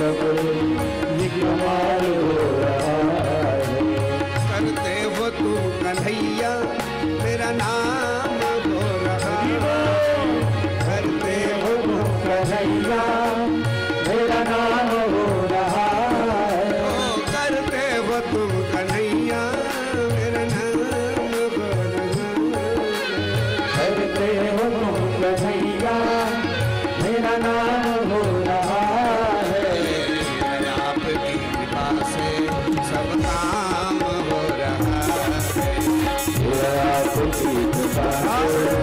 सब ये कमाल हो रहा है। करते हो तू कन्हैया मेरा नाम हो रहा है। करते हो तुम कन्हैया मेरा नाम हो रहा है। ओ करते हो तू कन्हैया मेरा नाम हो रहा है। करते हो तुम कन्हैया मेरा नाम हो रहा है। आपकी कृपा से सब काम हो रहा है। आपकी कृपा से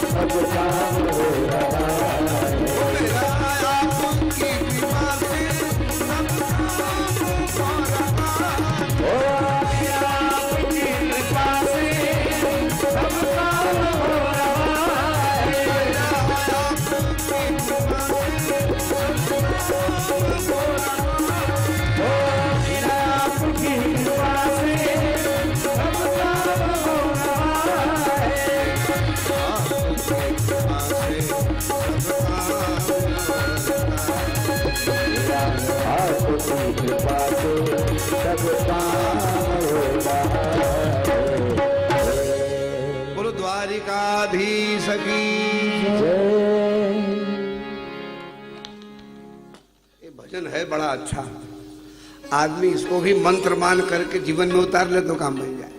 सब काम हो रहा है। मेरा आपकी कृपा से सब काम हो रहा है। ओ मेरा आपकी कृपा से सब काम हो रहा है। मेरा आपकी कृपा से सब काम हो रहा है। ओ मेरा आपकी कृपा से सब काम हो रहा है। आपकी कृपा से सब काम हो रहा है। बोलो द्वारिकाधीश की। ये भजन है बड़ा अच्छा। आदमी इसको भी मंत्र मान करके जीवन में उतार ले तो काम बन जाए।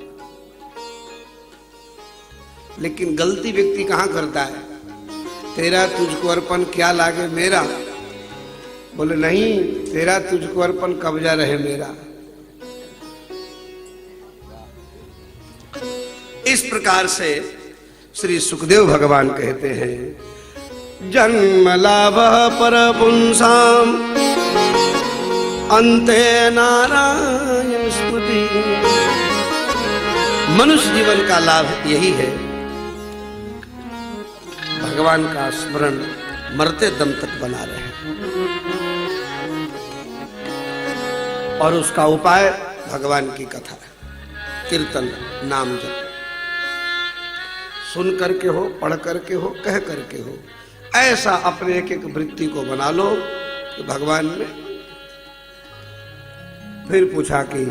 लेकिन गलती व्यक्ति कहां करता है? तेरा तुझको अर्पण क्या लागे मेरा। बोले नहीं, तेरा तुझको अर्पण कब्जा रहे मेरा। इस प्रकार से श्री सुखदेव भगवान कहते हैं, जन्म लाभ पर पुंसाम अंते नारायण स्तुति। मनुष्य जीवन का लाभ यही है, भगवान का स्मरण मरते दम तक बना रहे। और उसका उपाय भगवान की कथा, कीर्तन, नाम जप। सुन करके हो, पढ़ करके हो, कह करके हो, ऐसा अपने एक एक वृत्ति को बना लो कि भगवान ने फिर पूछा कि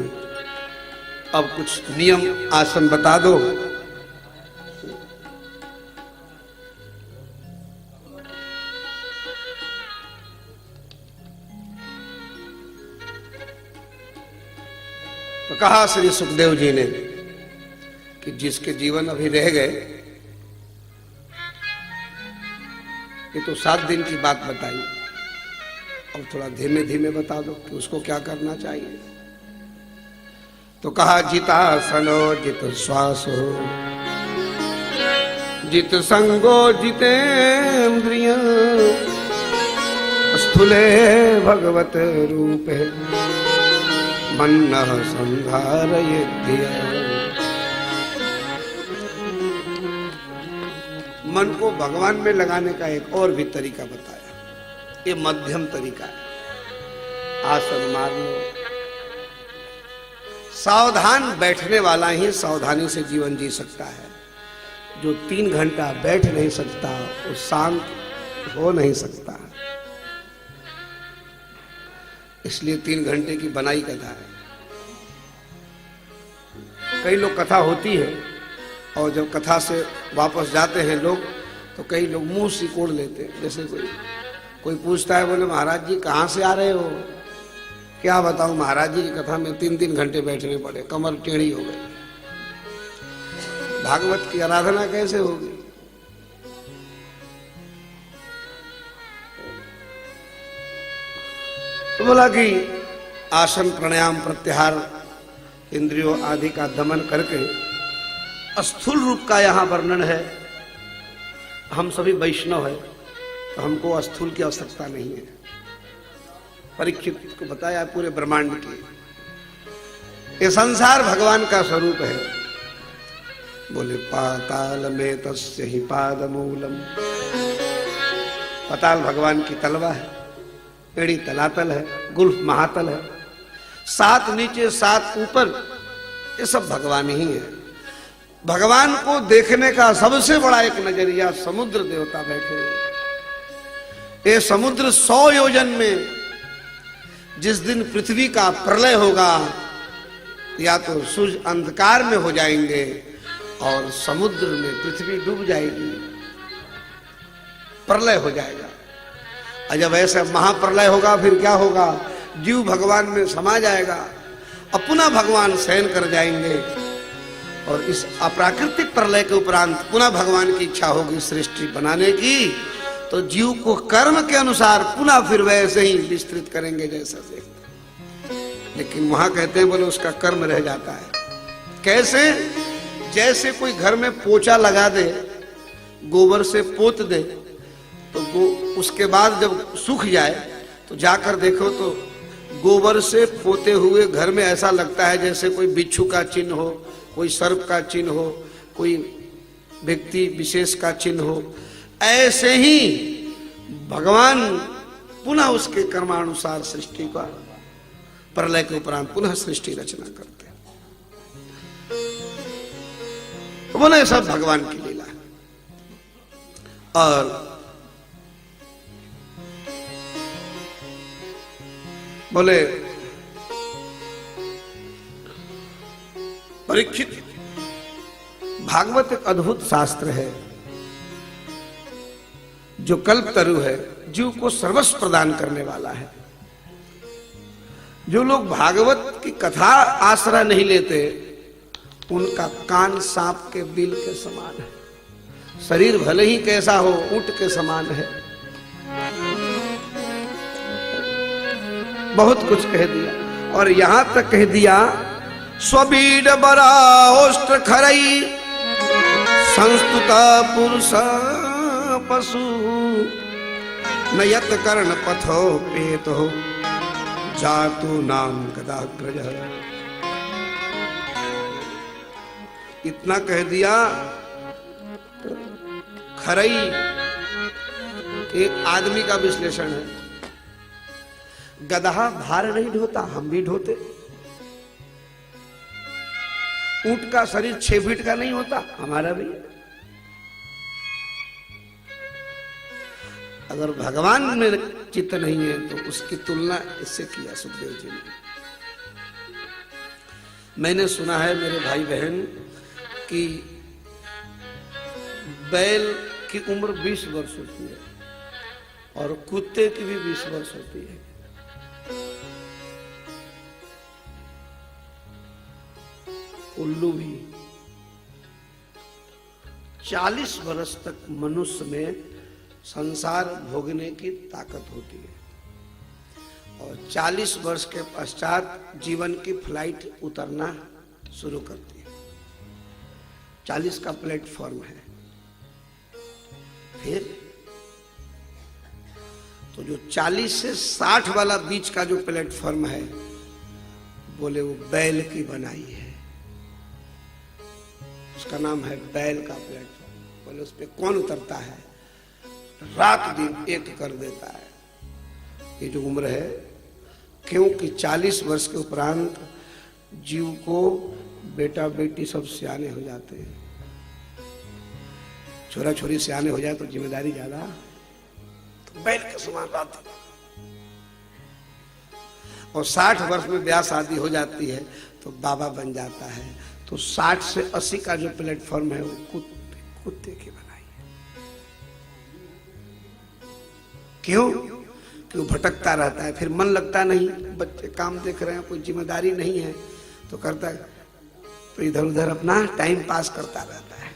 अब कुछ नियम आसन बता दो। तो कहा श्री सुखदेव जी ने कि जिसके जीवन अभी रह गए, ये तो 7 दिन की बात बताई, और थोड़ा धीमे धीमे बता दो कि उसको क्या करना चाहिए। तो कहा जितासनो जित श्वासो जित संगो जितेन्द्रिय स्थूले भगवत रूपे मन्नः संधारयेद्धिया। मन को भगवान में लगाने का एक और भी तरीका बताया। ये मध्यम तरीका है। आसन मार लो। सावधान बैठने वाला ही सावधानी से जीवन जी सकता है। जो 3 घंटा बैठ नहीं सकता वो शांत हो नहीं सकता। इसलिए 3 घंटे की बनाई कथा है। कई लोग कथा होती है और जब कथा से वापस जाते हैं लोग, तो कई लोग मुंह सिकोड़ लेते हैं। जैसे कोई पूछता है, बोले महाराज जी कहाँ से आ रहे हो? क्या बताऊं, महाराज जी की कथा में 3-3 घंटे बैठने पड़े, कमर टेढ़ी हो गई। भागवत की आराधना कैसे होगी? तो बोला कि आसन, प्राणायाम, प्रत्याहार, इंद्रियों आदि का दमन करके स्थूल रूप का यहां वर्णन है। हम सभी वैष्णव है तो हमको स्थूल की आवश्यकता नहीं है। परीक्षित को बताया पूरे ब्रह्मांड की। ये संसार भगवान का स्वरूप है। बोले पाताल में तस्य ही पाद मूलम। पाताल भगवान की तलवा है, एड़ी तलातल है, गुल्फ महातल है, 7 नीचे 7 ऊपर, ये सब भगवान ही है। भगवान को देखने का सबसे बड़ा एक नजरिया समुद्र देवता बैठे हैं। ये समुद्र 100 योजन में जिस दिन पृथ्वी का प्रलय होगा, या तो सूर्य अंधकार में हो जाएंगे और समुद्र में पृथ्वी डूब जाएगी, प्रलय हो जाएगा। और जब ऐसा महाप्रलय होगा फिर क्या होगा? जीव भगवान में समा जाएगा और पुनः भगवान शयन कर जाएंगे। और इस अप्राकृतिक प्रलय के उपरांत पुनः भगवान की इच्छा होगी सृष्टि बनाने की, तो जीव को कर्म के अनुसार पुनः फिर वैसे ही विस्तृत करेंगे जैसा से। लेकिन वहां कहते हैं बोले उसका कर्म रह जाता है। कैसे? जैसे कोई घर में पोछा लगा दे, गोबर से पोत दे, तो उसके बाद जब सूख जाए तो जाकर देखो तो गोबर से पोते हुए घर में ऐसा लगता है जैसे कोई बिच्छू का चिन्ह हो, कोई सर्प का चिन्ह हो, कोई व्यक्ति विशेष का चिन्ह हो। ऐसे ही भगवान पुनः उसके कर्मानुसार सृष्टि का प्रलय के उपरांत पुनः सृष्टि रचना करते हैं। तो बोले सब भगवान की लीला है। और बोले परीक्षित, भागवत एक अद्भुत शास्त्र है जो कल्प तरु है, जीव को सर्वस्व प्रदान करने वाला है। जो लोग भागवत की कथा आश्रय नहीं लेते उनका कान सांप के बिल के समान है, शरीर भले ही कैसा हो ऊंट के समान है। बहुत कुछ कह दिया और यहां तक कह दिया स्वबीड बराओष्ट खरई संस्तुता पुरुष पशु नयत कर्ण पथो पेत हो जातु नाम गदाग्रज। इतना कह दिया। खरई एक आदमी का विश्लेषण है। गधा भार नहीं ढोता, हम भी ढोते। ऊंट का शरीर 6 फीट का नहीं होता, हमारा भी। अगर भगवान में चित्त नहीं है तो उसकी तुलना इससे किया सुखदेव जी ने। मैंने सुना है मेरे भाई बहन कि बैल की उम्र 20 वर्ष होती है और कुत्ते की भी 20 वर्ष होती है। उल्लू भी 40 वर्ष तक मनुष्य में संसार भोगने की ताकत होती है और 40 वर्ष के पश्चात जीवन की फ्लाइट उतरना शुरू करती है। 40 का प्लेटफॉर्म है। फिर तो जो 40 से 60 वाला बीच का जो प्लेटफॉर्म है, बोले वो बैल की बनाई है। उसका नाम है बैल का प्लेटफॉर्म। बोले उस पर कौन उतरता है? रात दिन एक कर देता है। ये जो उम्र है, क्योंकि 40 वर्ष के उपरांत जीव को बेटा बेटी सब सियाने हो जाते हैं। छोरा छोरी सियाने हो जाए तो जिम्मेदारी ज्यादा, तो बैल के समान रात। और 60 वर्ष में ब्याह शादी हो जाती है तो बाबा बन जाता है। तो 60 से 80 का जो प्लेटफॉर्म है वो कुत्ते की बनाई है। क्यों? क्यों? भटकता रहता है, फिर मन लगता नहीं, बच्चे काम देख रहे हैं, कोई जिम्मेदारी नहीं है तो करता है, तो इधर उधर अपना टाइम पास करता रहता है।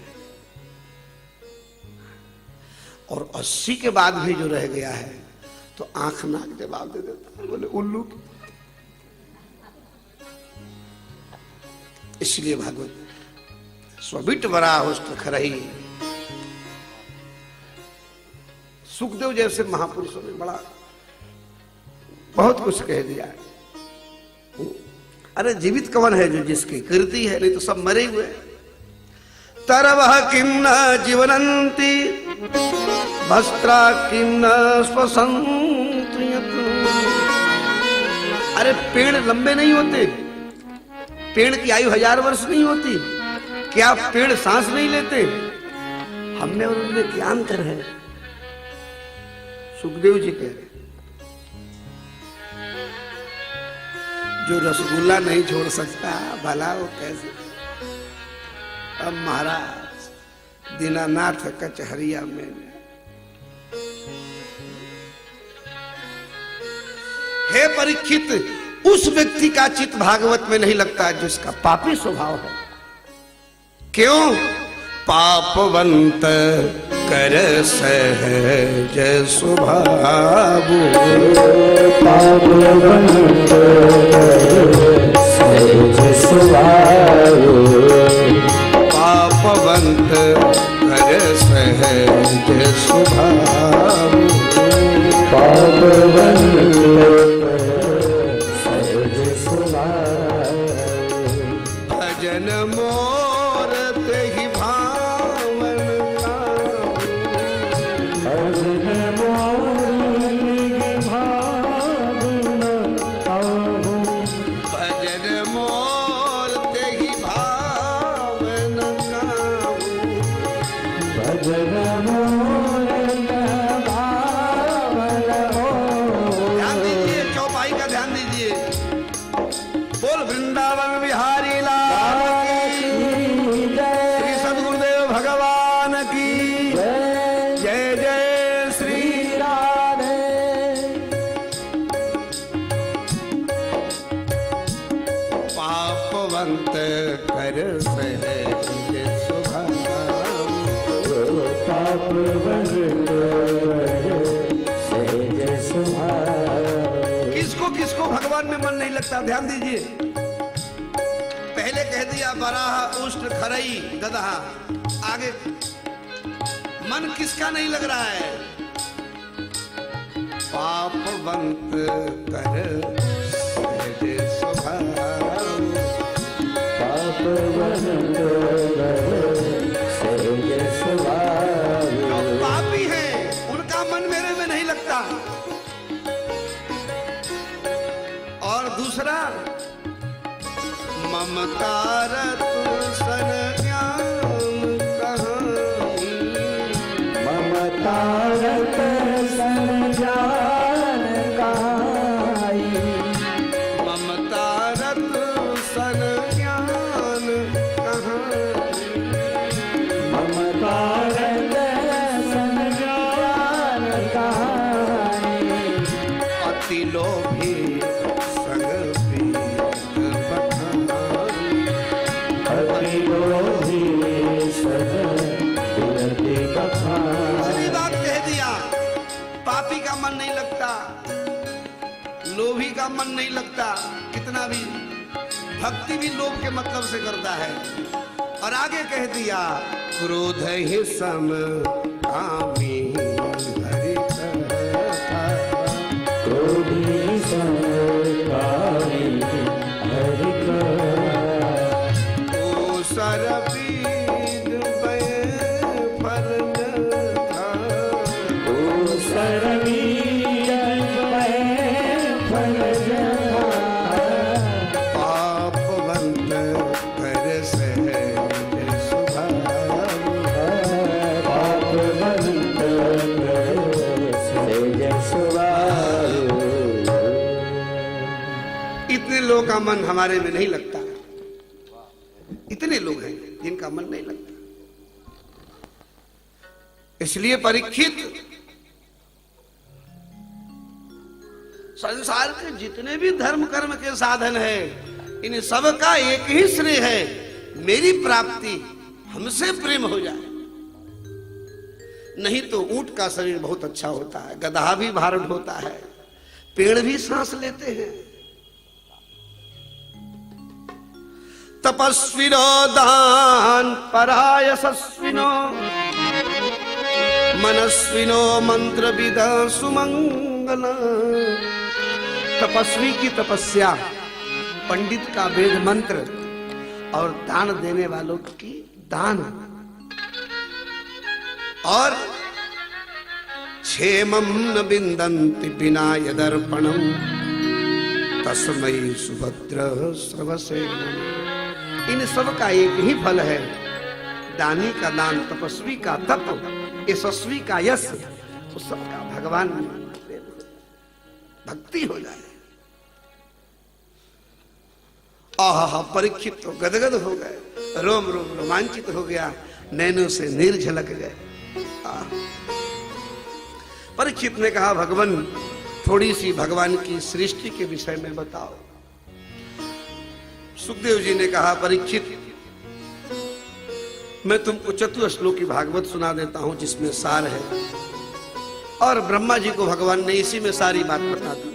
और 80 के बाद भी जो रह गया है तो आंख नाक जवाब दे देता है, बोले उल्लू। इसलिए भागवत स्वबिट बराओष्ठ खरई। सुखदेव जैसे महापुरुषों ने बड़ा बहुत कुछ कह दिया है। अरे जीवित कौन है जो जिसकी कीर्ति है? नहीं तो सब मरे हुए। तरवह किम न जीवनंती वस्त्रा किम न स्वसंत। अरे पेड़ लंबे नहीं होते, पेड़ की आयु 1000 वर्ष नहीं होती। क्या पेड़ सांस नहीं लेते? हमने और उनमें क्या अंतर है? सुखदेव जी कह रहे जो रसगुल्ला नहीं छोड़ सकता भला वो कैसे। अब महाराज दीनानाथ कचहरिया में हे परीक्षित, उस व्यक्ति का चित्त भागवत में नहीं लगता जिसका पापी स्वभाव है। क्यों? पापवंत कर सहज स्वभाव, पापवंत सहज स्वभाव, पापवंत कर सहज स्वभाव, पापवंत सहज स्वभाव, भजन मोर तेहि भावन भजन मोर भावन आहो, भजन मोर तेहि भावन भजन मोर भावन हो। ध्यान दीजिए, चौपाई का ध्यान दीजिए। बोल वृंदावन बिहारी लाल की, श्री सद्गुरुदेव भगवान की जय। जय श्री राधे। पापवंत कर सहज स्वभाव, पापवंत सहज स्वभाव। किसको किसको भगवान में मन नहीं लगता? ध्यान दीजिए। पहले कह दिया बराह उष्ण खरई गदहा, आगे मन किसका नहीं लग रहा है? पापवंत कर सहज स्वभाव, पापवंत सहज स्वभाव। जो पापी है उनका मन मेरे में नहीं लगता। और दूसरा, ममता रतु सन ज्ञान कहानी, ममता रत सन जान काई, ममता रतु सन ज्ञान कहानी, ममता रत सन जान काई, अति लोभी संग प्रीत बखानी, अति लोभी सजन बिनती बखानी। इतनी बात कह दिया। पापी का मन नहीं लगता, लोभी का मन नहीं लगता, कितना भी भक्ति भी लोभ के मतलब से करता है। और आगे कह दिया, क्रोध ही सम कामी हरि कथा, क्रोधी संकारी हरि कथा, ओ सरबीज बय फल था, ओ सरवीर फल जथा, पापवंत कर सहज स्वभाव, पापवंत सहज स्वभाव। इतने लोगों का मन हमारे में नहीं लगता। इतने लोग हैं जिनका मन नहीं लगता। इसलिए परीक्षित, संसार के जितने भी धर्म कर्म के साधन है, इन सब का एक ही श्रेय है, मेरी प्राप्ति, हमसे प्रेम हो जाए। नहीं तो ऊंट का शरीर बहुत अच्छा होता है, गधा भी भारण होता है, पेड़ भी सांस लेते हैं। तपस्विनो दान परायशस्विनो मनस्विनो मंत्र विद सुमंगल। तपस्वी की तपस्या, पंडित का वेद मंत्र और दान देने वालों की दान, और क्षेमं न बिंदन्ति बिना यदर्पणम तस्मै सुभद्र श्रवसे। इन सब का एक ही फल है, दानी का दान, तपस्वी का तप, यशस्वी का यश, तो सबका भगवान में भक्ति हो जाए। आहा, परीक्षित तो गदगद हो गए, रोम रोम रोमांचित हो गया, नैनों से नीर झलक गए। परीक्षित ने कहा, भगवान थोड़ी सी भगवान की सृष्टि के विषय में बताओ। सुखदेव जी ने कहा, परीक्षित मैं तुमको चतुश्लोकी भागवत सुना देता हूं जिसमें सार है, और ब्रह्मा जी को भगवान ने इसी में सारी बात बता दी।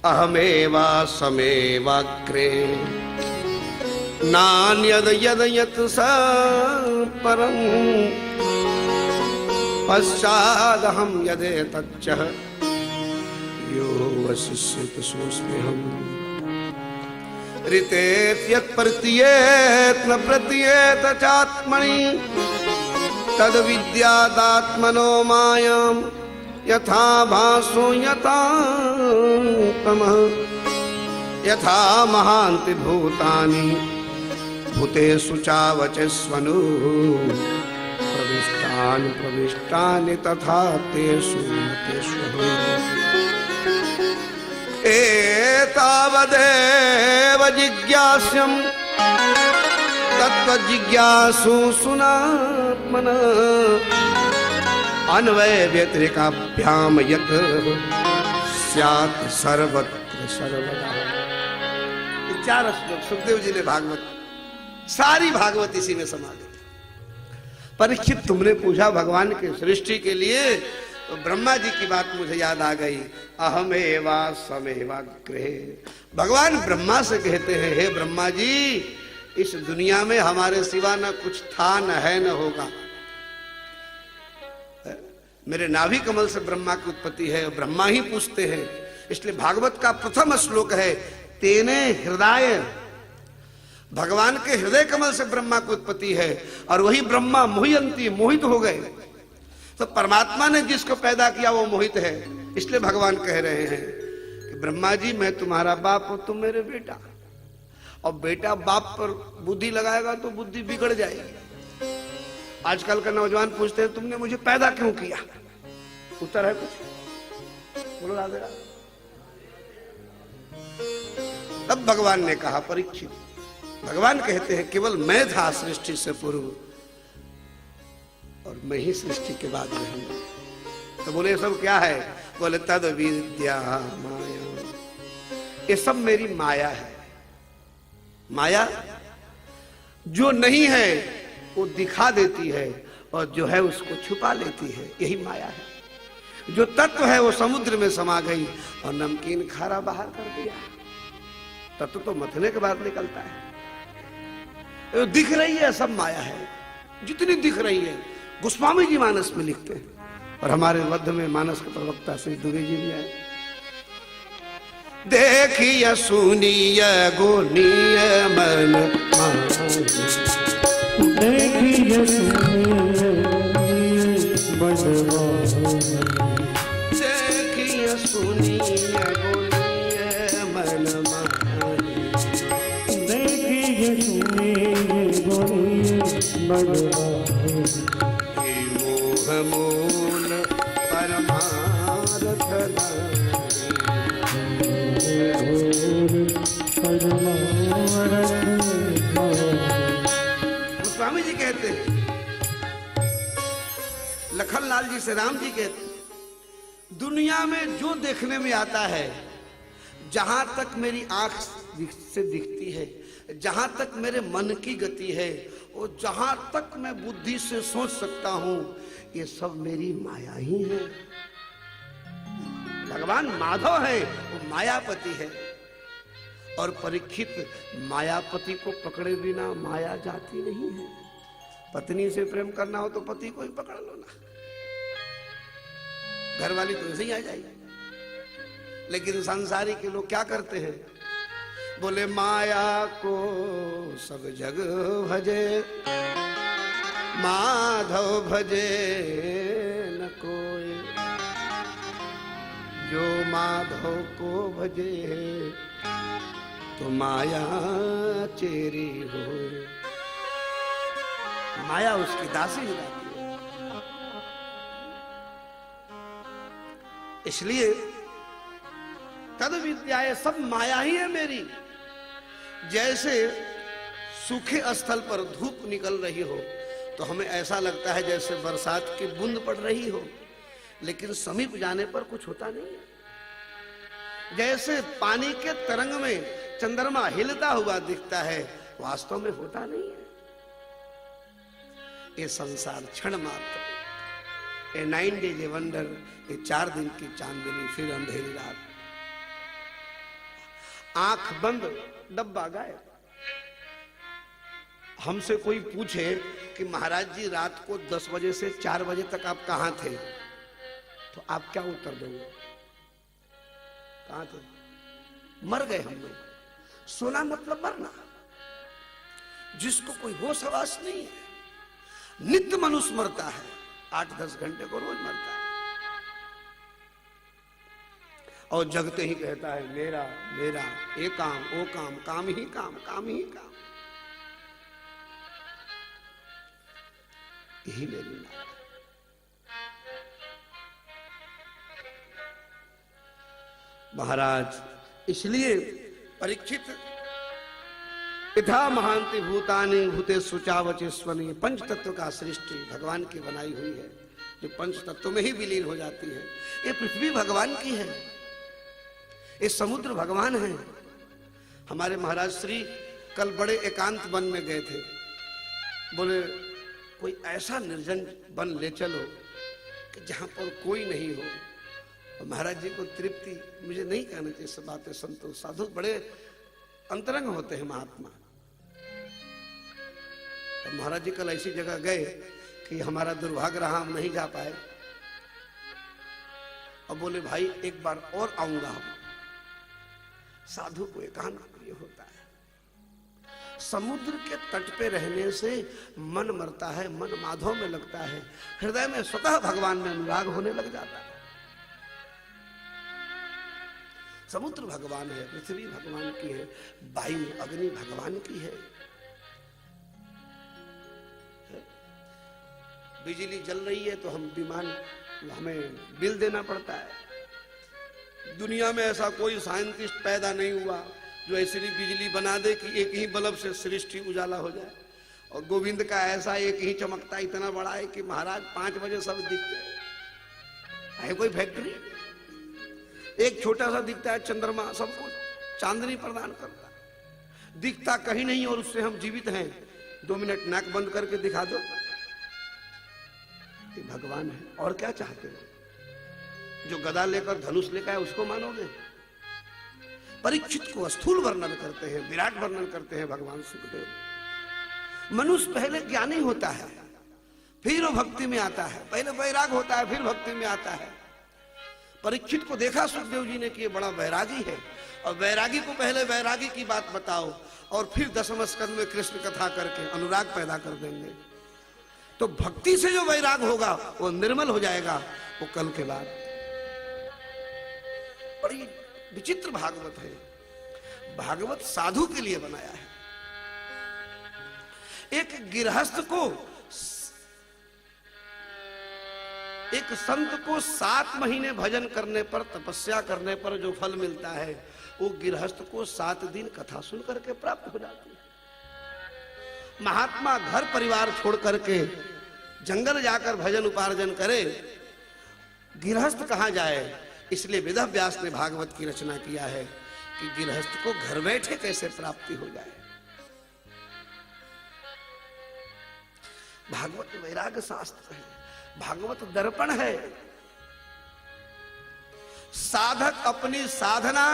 अहमेवा समेवाग्रे नान्यद यद यत् स परं पश्चादहं यदेतच्च यो वशिष्यति सोऽस्म्यहम् ऋतेत् यत् प्रतीयेत् न प्रतीयेत चात्मनि तद विद्यादात्मनो मायां यथा भासो यथा तमः यथा महान्ति भूतानि भूतेषु चावचस्वनु प्रविष्टानि प्रविष्टानि तथा तेषु तेषु एतावदेव जिज्ञास्यं तत्त्वजिज्ञासु सुनात्मनः अन्वय व्यतिरेकाभ्याम यत् स्यात् सर्वत्र सर्वदा। 4 श्लोक सुखदेव जी ने भागवत, सारी भागवत इसी में समा गई। परीक्षित तुमने पूछा भगवान के सृष्टि के लिए, तो ब्रह्मा जी की बात मुझे याद आ गई। अहमेवा समेवाग्रे, भगवान ब्रह्मा से कहते हैं, हे ब्रह्मा जी, इस दुनिया में हमारे सिवा न कुछ था, न है, न होगा। मेरे नाभि कमल से ब्रह्मा की उत्पत्ति है, ब्रह्मा ही पूछते हैं। इसलिए भागवत का प्रथम श्लोक है, तेने हृदय, भगवान के हृदय कमल से ब्रह्मा की उत्पत्ति है, और वही ब्रह्मा मोहयंती, मोहित हो गए। तो परमात्मा ने जिसको पैदा किया वो मोहित है। इसलिए भगवान कह रहे हैं कि ब्रह्मा जी, मैं तुम्हारा बाप और तुम मेरे बेटा, और बेटा बाप पर बुद्धि लगाएगा तो बुद्धि बिगड़ जाएगी। आजकल का नौजवान पूछते हैं, तुमने मुझे पैदा क्यों किया? उत्तर है कुछ? बोलो राधे राधे। तब भगवान ने कहा, परीक्षित, भगवान कहते हैं, केवल मैं था सृष्टि से पूर्व, और मैं ही सृष्टि के बाद रहूंगा। तो बोले, सब क्या है? बोले, तद विद्या माया, ये सब मेरी माया है। माया जो नहीं है वो दिखा देती है, और जो है उसको छुपा लेती है, यही माया है। जो तत्व है वो समुद्र में समा गई और नमकीन खारा बाहर कर दिया। तत्व तो मथने के बाद निकलता है। तो दिख रही है सब माया है, जितनी दिख रही है। गोस्वामी जी मानस में लिखते हैं, और हमारे मध्य में मानस के प्रवक्ता श्री दुबे जी भी आए। देखिए सुनिय गोनीय मन देखिए सुनिय गोनीय मन देखिए मोह मूल परमार्थ स्वामी जी कहते हैं, लखनलाल जी से राम जी कहते हैं, दुनिया में जो देखने में आता है, जहां तक मेरी आंख से दिखती है, जहां तक मेरे मन की गति है, और जहां तक मैं बुद्धि से सोच सकता हूं, ये सब मेरी माया ही है। भगवान माधव है, वो मायापति है। और परीक्षित, मायापति को पकड़े बिना माया जाती नहीं है। पत्नी से प्रेम करना हो तो पति को ही पकड़ लो ना, घर वाली तो ऐसे ही आ जाएगी। लेकिन संसारी के लोग क्या करते हैं? बोले, माया को सब जग भजे, माधव भजे न कोई। जो माधव को भजे तो माया चेरी हो। माया उसकी दासी हो जाती है। इसलिए तद विद्याए, सब माया ही है मेरी। जैसे सूखे स्थल पर धूप निकल रही हो तो हमें ऐसा लगता है जैसे बरसात की बूंद पड़ रही हो, लेकिन समीप जाने पर कुछ होता नहीं है। जैसे पानी के तरंग में चंद्रमा हिलता हुआ दिखता है, वास्तव में होता नहीं है। ये संसार क्षण मात्र, ए 9 days ए वंडर, ये 4 दिन की चांदनी फिर अंधेरी रात। आंख बंद, डब्बा गायब। हमसे कोई पूछे कि महाराज जी रात को 10 बजे से 4 बजे तक आप कहां थे, तो आप क्या उत्तर दोगे? कहां थे? मर गए हम लोग। सोना मतलब मरना। जिसको कोई होश हवास नहीं है, नित्य मनुष्य मरता है, 8-10 घंटे को रोज मरता है, और जगते ही कहता है मेरा मेरा, ये काम वो काम, काम ही काम, काम ही काम। यही मेरी नाम। महाराज इसलिए परीक्षित, यथा महांति भूतानि भूते सुचावचेस्वनी, पंच तत्व का सृष्टि भगवान की बनाई हुई है, जो पंच तत्व में ही विलीन हो जाती है। ये पृथ्वी भगवान की है, ये समुद्र भगवान है। हमारे महाराज श्री कल बड़े एकांत वन में गए थे, बोले कोई ऐसा निर्जन वन ले चलो कि जहां पर कोई नहीं हो। और महाराज जी को तृप्ति, मुझे नहीं कहना चाहिए सब बातें, संतोष साधु बड़े अंतरंग होते हैं महात्मा। तो महाराज जी कल ऐसी जगह गए कि हमारा दुर्भाग्य रहा, हम नहीं जा पाए, और बोले भाई एक बार और आऊंगा। हम साधु को एकांत प्रिय होता है। समुद्र के तट पे रहने से मन मरता है, मन माधव में लगता है, हृदय में स्वतः भगवान में अनुराग होने लग जाता है। समुद्र भगवान है, पृथ्वी भगवान की है, वायु अग्नि भगवान की है। बिजली जल रही है तो हम विमान, हमें बिल देना पड़ता है। दुनिया में ऐसा कोई साइंटिस्ट पैदा नहीं हुआ जो ऐसी बिजली बना दे कि एक ही बल्ब से सृष्टि उजाला हो जाए। और गोविंद का ऐसा एक ही चमकता इतना बड़ा है कि महाराज 5 बजे सब दिख जाए। है कोई फैक्ट्री? एक छोटा सा दिखता है चंद्रमा, सबको चांदनी प्रदान करता है, दिखता कहीं नहीं, और उससे हम जीवित हैं। 2 मिनट नाक बंद करके दिखा दो, ये भगवान है। और क्या चाहते हो? जो गदा लेकर धनुष लेकर है उसको मानोगे? परीक्षित को स्थूल वर्णन करते हैं, विराट वर्णन करते हैं भगवान सुखदेव। मनुष्य पहले ज्ञानी होता है, फिर वो भक्ति में आता है। पहले वैराग होता है, फिर भक्ति में आता है। परीक्षित को देखा सुखदेव जी ने कि ये बड़ा वैरागी है, और वैरागी को पहले वैरागी की बात बताओ, और फिर 10वें स्कंद में कृष्ण कथा करके अनुराग पैदा कर देंगे। तो भक्ति से जो वैराग होगा वो निर्मल हो जाएगा, वो कल के बाद। बड़ी विचित्र भागवत है। भागवत साधु के लिए बनाया है। एक गृहस्थ को, एक संत को 7 महीने भजन करने पर, तपस्या करने पर जो फल मिलता है, वो गृहस्थ को 7 दिन कथा सुन करके प्राप्त हो जाती है। महात्मा घर परिवार छोड़ करके जंगल जाकर भजन उपार्जन करे, गृहस्थ कहां जाए? इसलिए वेदव्यास ने भागवत की रचना किया है कि गृहस्थ को घर बैठे कैसे प्राप्ति हो जाए। भागवत वैराग्य शास्त्र है, भागवत दर्पण है। साधक अपनी साधना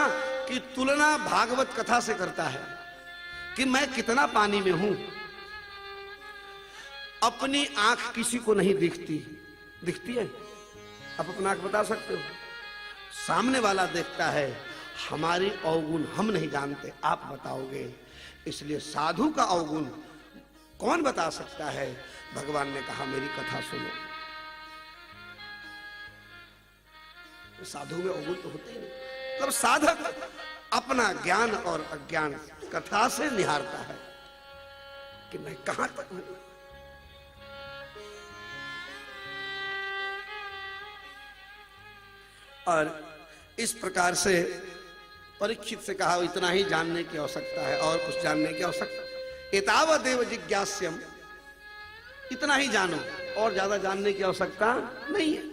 की तुलना भागवत कथा से करता है कि मैं कितना पानी में हूं। अपनी आंख किसी को नहीं दिखती, दिखती है? आप अपना आंख बता सकते हो? सामने वाला देखता है। हमारी अवगुण हम नहीं जानते, आप बताओगे। इसलिए साधु का अवगुण कौन बता सकता है? भगवान ने कहा मेरी कथा सुनो। साधु में अवगुण तो होते ही नहीं। मतलब साधक अपना ज्ञान और अज्ञान कथा से निहारता है कि मैं कहां तक हूं। और इस प्रकार से परीक्षित से कहा इतना ही जानने की आवश्यकता है, और कुछ जानने की आवश्यकता। एतावदेव जिज्ञास्यम, इतना ही जानो, और ज्यादा जानने की आवश्यकता नहीं है।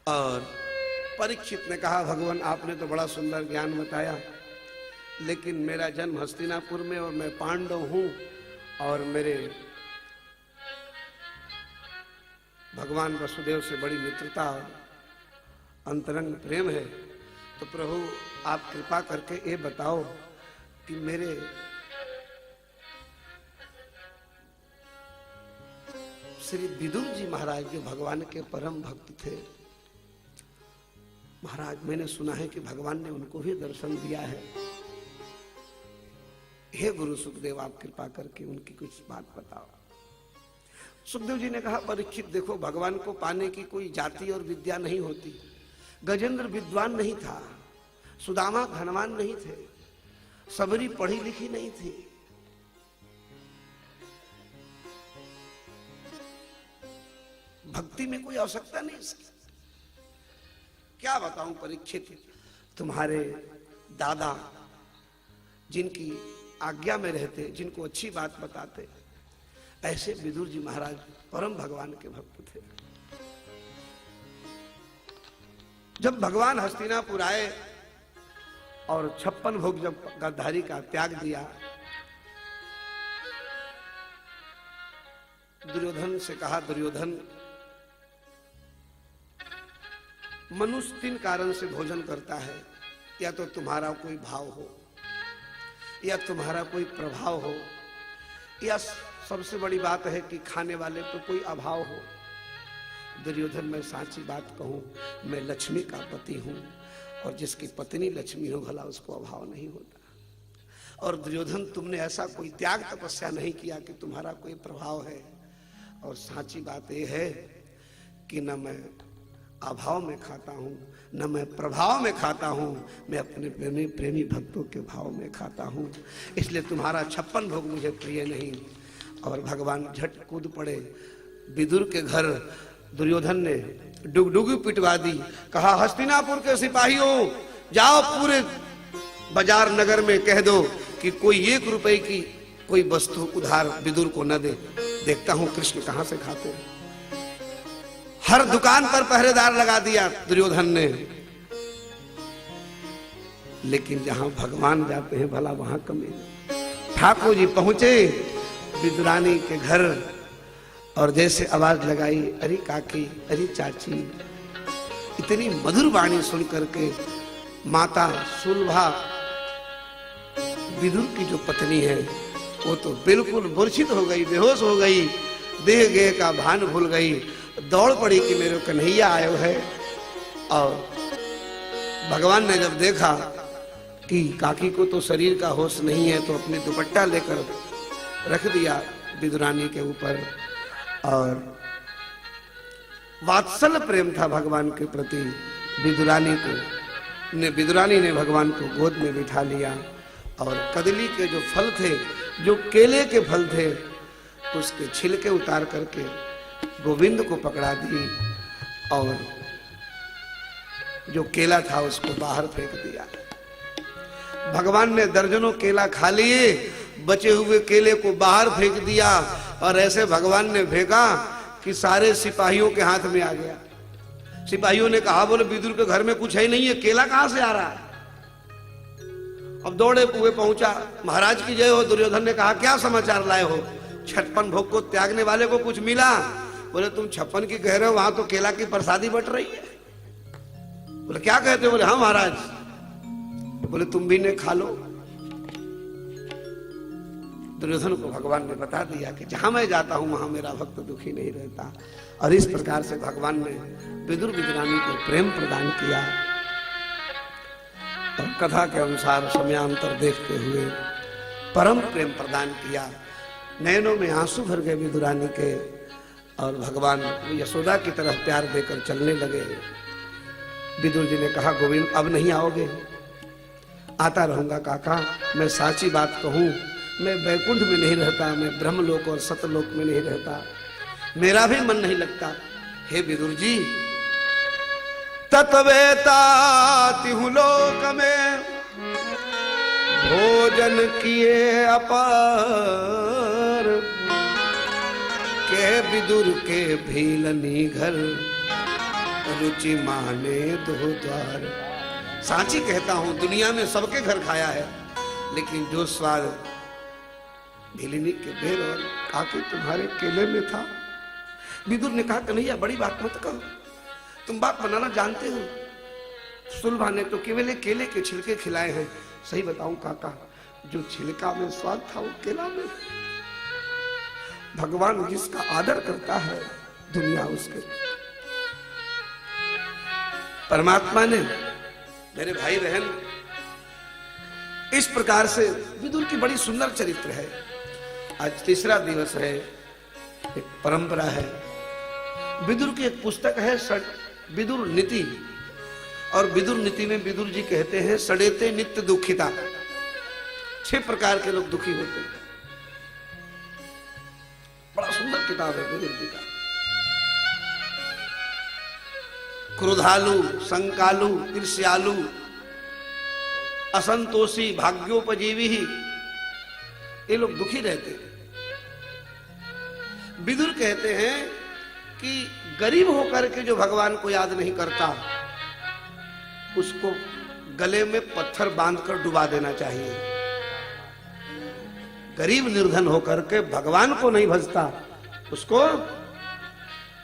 और परीक्षित ने कहा भगवान आपने तो बड़ा सुंदर ज्ञान बताया, लेकिन मेरा जन्म हस्तिनापुर में और मैं पांडव हूं और मेरे भगवान वसुदेव से बड़ी मित्रता और अंतरंग प्रेम है, तो प्रभु आप कृपा करके ये बताओ कि मेरे श्री विदुर जी महाराज जो भगवान के परम भक्त थे, महाराज मैंने सुना है कि भगवान ने उनको भी दर्शन दिया है, हे गुरु सुखदेव आप कृपा करके उनकी कुछ बात बताओ। सुखदेव जी ने कहा परीक्षित देखो, भगवान को पाने की कोई जाति और विद्या नहीं होती। गजेंद्र विद्वान नहीं था, सुदामा धनवान नहीं थे, सबरी पढ़ी लिखी नहीं थी, भक्ति में कोई आवश्यकता नहीं इसकी। क्या बताऊं परीक्षित, तुम्हारे दादा जिनकी आज्ञा में रहते, जिनको अच्छी बात बताते, ऐसे विदुर जी महाराज परम भगवान के भक्त थे। जब भगवान हस्तिनापुर आए और 56 भोग जब गद्दारी का त्याग दिया, दुर्योधन से कहा दुर्योधन मनुष्य 3 कारण से भोजन करता है, या तो तुम्हारा कोई भाव हो, या तुम्हारा कोई प्रभाव हो, या सबसे बड़ी बात है कि खाने वाले पे कोई अभाव हो। दुर्योधन मैं साची बात कहूं, मैं लक्ष्मी का पति हूं, और जिसकी पत्नी लक्ष्मी हो भला उसको अभाव नहीं होता। और दुर्योधन तुमने ऐसा कोई त्याग तपस्या नहीं किया कि तुम्हारा कोई प्रभाव है, और साची बात यह है कि न मैं अभाव में खाता हूं, न मैं प्रभाव में खाता हूं, मैं अपने प्रेमी प्रेमी भक्तों के भाव में खाता हूं, इसलिए तुम्हारा 56 भोग मुझे प्रिय नहीं। और भगवान झट कूद पड़े विदुर के घर। दुर्योधन ने डुगडुगी पिटवा दी, कहा हस्तिनापुर के सिपाहियों जाओ पूरे बाजार नगर में कह दो कि कोई 1 रुपए की कोई वस्तु उधार विदुर को न दे, देखता हूं कृष्ण कहां से खाते हैं। हर दुकान पर पहरेदार लगा दिया दुर्योधन ने, लेकिन जहां भगवान जाते हैं भला वहां कमी। ठाकुर जी पहुंचे विदुरानी के घर और जैसे आवाज लगाई, अरे काकी, अरे चाची, इतनी मधुर वाणी सुन करके माता सुलभा विदुर की जो पत्नी है वो तो बिल्कुल मूर्छित हो गई, बेहोश हो गई, देह गेह का भान भूल गई, दौड़ पड़ी कि मेरे कन्हैया आयो है। और भगवान ने जब देखा कि काकी को तो शरीर का होश नहीं है, तो अपने दुपट्टा लेकर रख दिया विदुरानी के ऊपर, और वात्सल प्रेम था भगवान के प्रति। विदुरानी ने भगवान को गोद में बिठा लिया, और कदली के जो फल थे, जो केले के फल थे, उसके छिलके उतार करके गोविंद को पकड़ा दी, और जो केला था उसको बाहर फेंक दिया। भगवान ने दर्जनों केला खा लिए, बचे हुए केले को बाहर फेंक दिया, और ऐसे भगवान ने फेंका कि सारे सिपाहियों के हाथ में आ गया। सिपाहियों ने कहा बोले विदुर के घर में कुछ है नहीं है, केला कहां से आ रहा है। अब दौड़े हुए पहुंचा, महाराज की जय हो। दुर्योधन ने कहा क्या समाचार लाए हो, 56 भोग को त्यागने वाले को कुछ मिला। बोले तुम 56 की कह रहे हो, वहां तो केला की प्रसादी बट रही है। बोले क्या कहते हो, बोले हाँ महाराज। बोले तुम भी ने खा लो। दुर्योधन को भगवान ने बता दिया कि जहां मैं जाता हूं वहां मेरा भक्त दुखी नहीं रहता, और इस प्रकार से भगवान ने विदुर विदुरानी को प्रेम प्रदान किया। और कथा के अनुसार समयांतर देखते हुए परम प्रेम प्रदान किया। नैनों में आंसू भर गए विदुरानी के, और भगवान यशोदा की तरफ प्यार देकर चलने लगे। विदुर जी ने कहा गोविंद अब नहीं आओगे। आता रहूंगा काका, मैं साची बात कहूं, मैं वैकुंठ में नहीं रहता, मैं ब्रह्मलोक और सतलोक में नहीं रहता, मेरा भी मन नहीं लगता। हे विदुर जी तत्वेता तिहु लोक में भोजन किए अपार, के विदुर के भीलनी घर रुचि माने दो द्वार। सांची कहता हूं, दुनिया में सबके घर खाया है, लेकिन जो स्वाद भीलनी के बेर और काके तुम्हारे केले में था। विदुर ने कहा, कन्हैया बड़ी बात मत कहो, तुम बात बनाना जानते हो। सुलभा ने तो केवल केले के छिलके खिलाए हैं। सही बताऊं काका, जो छिलका में स्वाद था वो केला में। भगवान जिसका आदर करता है दुनिया उसके। परमात्मा ने, मेरे भाई बहन, इस प्रकार से विदुर की बड़ी सुंदर चरित्र है। आज तीसरा दिवस है, एक परंपरा है। विदुर की एक पुस्तक है विदुर नीति, और विदुर नीति में विदुर जी कहते हैं, सड़ेते नित्य दुखिता। 6 प्रकार के लोग दुखी होते हैं। बड़ा सुंदर किताब है विदुर जी का। क्रोधालु, संकालु, ईर्ष्यालु, असंतोषी, भाग्योपजीवी, ये लोग दुखी रहते हैं। विदुर कहते हैं कि गरीब होकर के जो भगवान को याद नहीं करता, उसको गले में पत्थर बांधकर डुबा देना चाहिए। गरीब निर्धन होकर के भगवान को नहीं भजता, उसको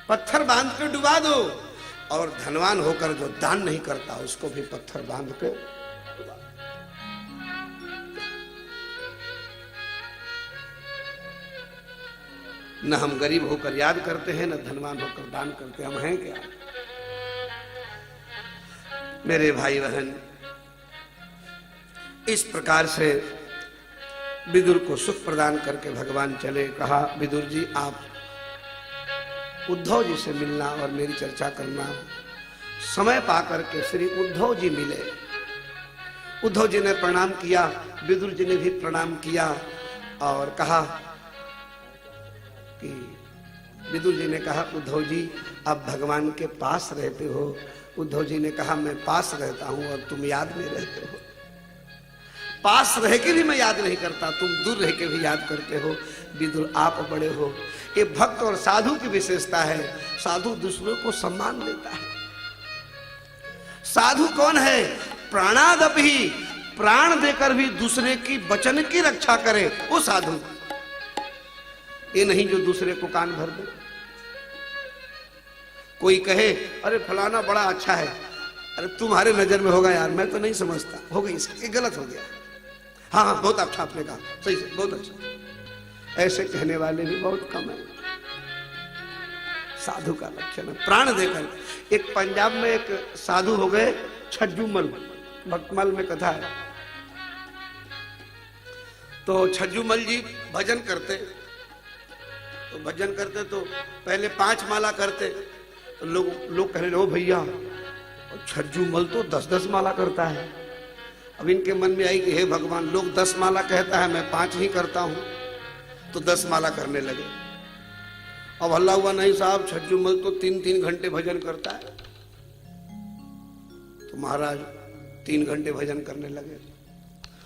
पत्थर बांध कर डुबा दो, और धनवान होकर जो दान नहीं करता, उसको भी पत्थर बांध के डुबा दो। न हम गरीब होकर याद करते हैं, न धनवान होकर दान करते। हम हैं क्या? मेरे भाई बहन, इस प्रकार से विदुर को सुख प्रदान करके भगवान चले। कहा, विदुर जी आप उद्धव जी से मिलना और मेरी चर्चा करना। समय पाकर के श्री उद्धव जी मिले। उद्धव जी ने प्रणाम किया, विदुर जी ने भी प्रणाम किया, और कहा कि विदुर जी ने कहा, उद्धव जी आप भगवान के पास रहते हो। उद्धव जी ने कहा, मैं पास रहता हूं और तुम याद में रहते हो। पास रह के भी मैं याद नहीं करता, तुम दूर रह के भी याद करते हो। विदुर आप बड़े हो। ये भक्त और साधु की विशेषता है। साधु दूसरों को सम्मान देता है। साधु कौन है? प्राणादपि, प्राण देकर भी दूसरे की वचन की रक्षा करे, वो साधु। ये नहीं जो दूसरे को कान भर दे। कोई कहे, अरे फलाना बड़ा अच्छा है, अरे तुम्हारे नजर में होगा यार, मैं तो नहीं समझता, हो गई, ये गलत हो गया। हाँ हाँ बहुत अच्छा आपने कहा, सही से, बहुत अच्छा। ऐसे कहने वाले भी बहुत कम है। साधु का लक्षण है प्राण देकर। एक पंजाब में एक साधु हो गए, छज्जूमल, भक्तमल में कथा है। तो छज्जूमल जी भजन करते, तो भजन करते तो पहले 5 माला करते, तो लोग कहने लगे, ओ भैया छज्जूमल तो 10-10 माला करता है। अब इनके मन में आई कि हे भगवान, लोग 10 माला कहता है, मैं 5 ही करता हूं, तो 10 माला करने लगे। अब हल्ला हुआ, नहीं साहब छज्जूमल तो 3-3 घंटे भजन करता है। तो महाराज 3 घंटे भजन करने लगे।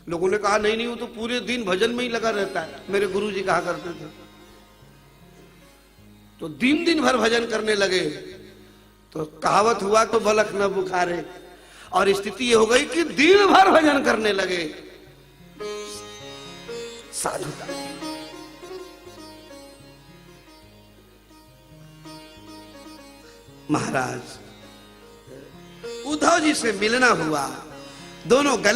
लोगों ने कहा, नहीं नहीं वो तो पूरे दिन भजन में ही लगा रहता है, मेरे गुरु जी कहा करते थे। तो दिन भर भजन करने लगे। तो कहावत हुआ तो बलक न बुखारे, और स्थिति ये हो गई कि दिन भर भजन करने लगे। साधुता। महाराज उद्धव जी से मिलना हुआ, दोनों गले